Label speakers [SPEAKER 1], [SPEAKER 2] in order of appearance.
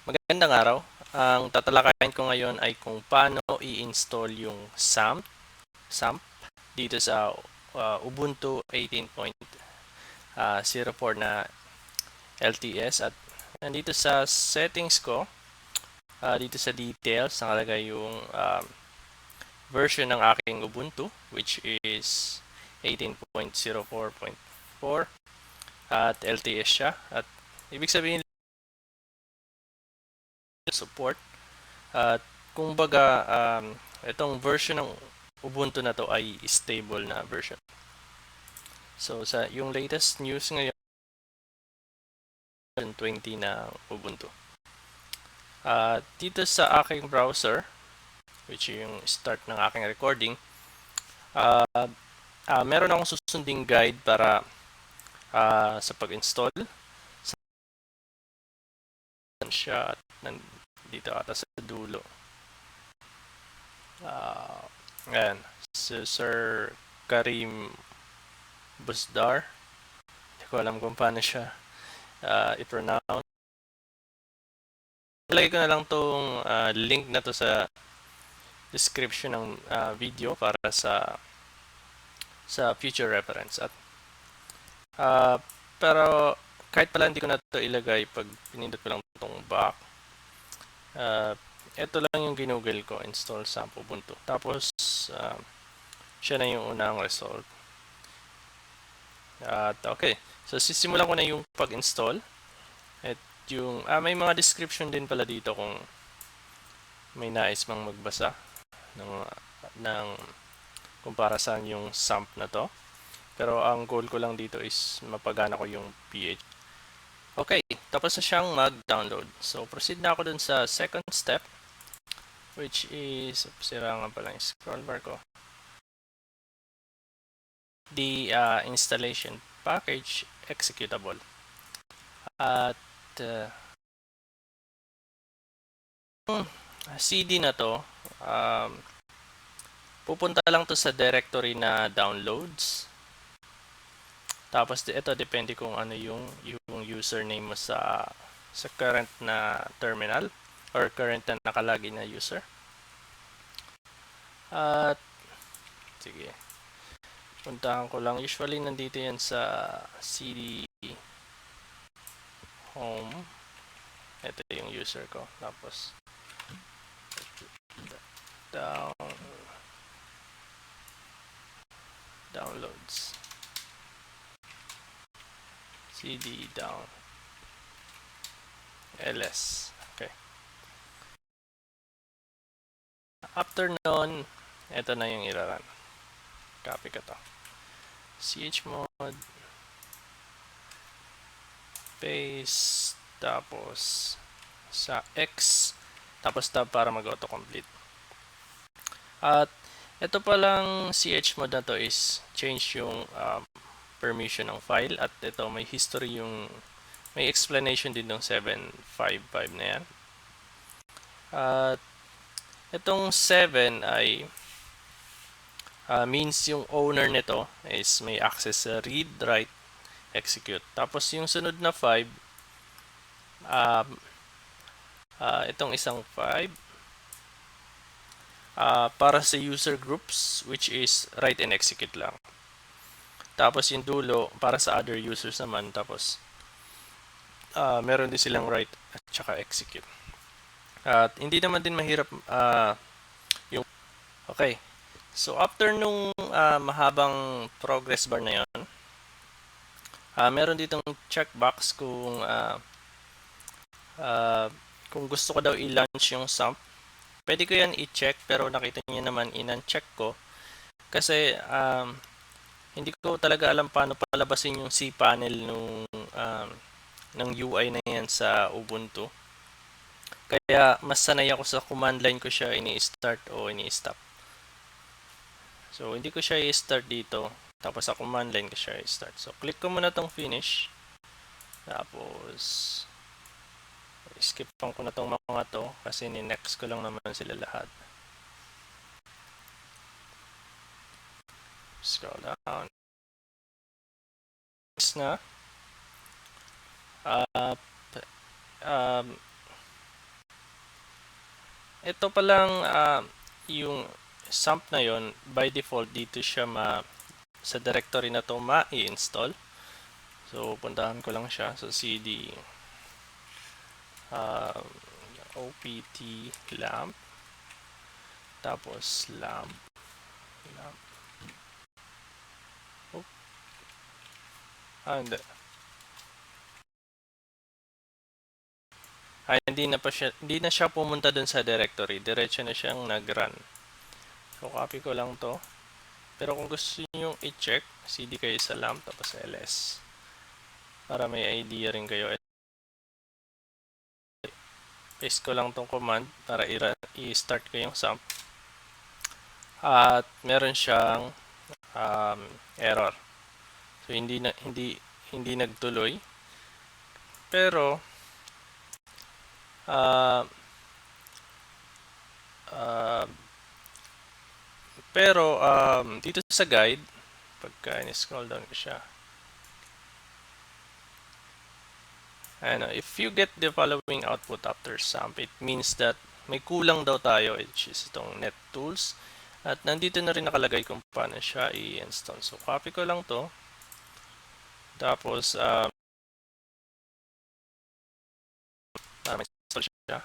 [SPEAKER 1] Magandang araw. Ang tatalakayin ko ngayon ay kung paano i-install yung XAMPP dito sa Ubuntu 18.04 na LTS. At nandito sa settings ko, dito sa details, nakalagay yung version ng aking Ubuntu, which is 18.04.4 at LTS siya. At ibig sabihin support. At kung baga, itong version ng Ubuntu na to ay stable na version. So, sa yung latest news ngayon, 20 na Ubuntu. Dito sa aking browser, which is yung start ng aking recording, meron akong susunding guide para sa pag-install. Saan siya? At dito ata sa dulo. Ayan. So, Sir Karim Busdar. Hindi ko alam kung paano siya i-pronounce. Ilagay ko na lang tong link na to sa description ng video para sa future reference. At pero kahit pala hindi ko na to ilagay, pag pinindot ko lang itong back, ito lang yung ginugol ko, install XAMPP Ubuntu. Tapos siya na yung unang result. At okay, so sisimulan ko na yung pag-install. At yung may mga description din pala dito kung may nais mang magbasa ng kung para saan yung XAMPP na to. Pero ang goal ko lang dito is mapagana ko yung PH. Okay, tapos na siyang mag-download. So proceed na ako dun sa second step, which is, sira nga pala yung scroll bar ko. The installation package executable. At CD na to, pupunta lang to sa directory na downloads. Tapos ito depende kung ano yung username mo sa current na terminal or current na nakalagin na user. At sige, puntahan ko lang. Usually nandito yan sa CD home. Ito yung user ko. Tapos downloads, CD down ls. Okay. After nun, ito na yung iraran. Copy ko to. chmod paste, tapos sa X, tapos tab para mag-autocomplete. At ito palang chmod na to is change yung permission ng file. At ito may history yung, may explanation din ng 755 na yan. At itong 7 ay means yung owner nito is may access sa read, write, execute. Tapos yung sunod na 5, itong isang 5, para sa user groups, which is write and execute lang. Tapos yung dulo para sa other users naman. Tapos meron din silang write at saka execute. At hindi naman din mahirap yung okay. So after nung mahabang progress bar na yon, meron ditong checkbox kung gusto ko daw i-launch yung XAMPP. Pwede ko yan i-check, pero nakita niyo naman in-uncheck ko kasi hindi ko talaga alam paano palabasin yung cPanel ng UI na yan sa Ubuntu. Kaya mas sanay ako sa command line ko siya ini-start o ini-stop. So hindi ko siya i-start dito, tapos sa command line ko siya i-start. So click ko muna tong finish. Tapos skipan ko na tong mga to kasi ni-next ko lang naman sila lahat. Scroll down. Next na. ito palang yung XAMPP na yon, by default dito siya sa directory na to ma-i-install. So puntahan ko lang siya. So cd um, opt lamp, tapos lamp. Oh, hindi. Hindi na siya pumunta dun sa directory. Diretso na siyang nag-run. So copy ko lang to. Pero kung gusto niyo i-check, cd kayo sa lamp tapos ls. Para may idea rin kayo. Paste ko lang tong command para i-start ko yung XAMPP. At meron siyang error. So hindi nagtuloy. Pero uh, uh, dito sa guide, pagka in-scroll down ko siya, if you get the following output after XAMPP, it means that may kulang daw tayo, which is itong net tools. At nandito na rin nakalagay kung paano siya i-install. So copy ko lang to. Tapos para ma-install siya.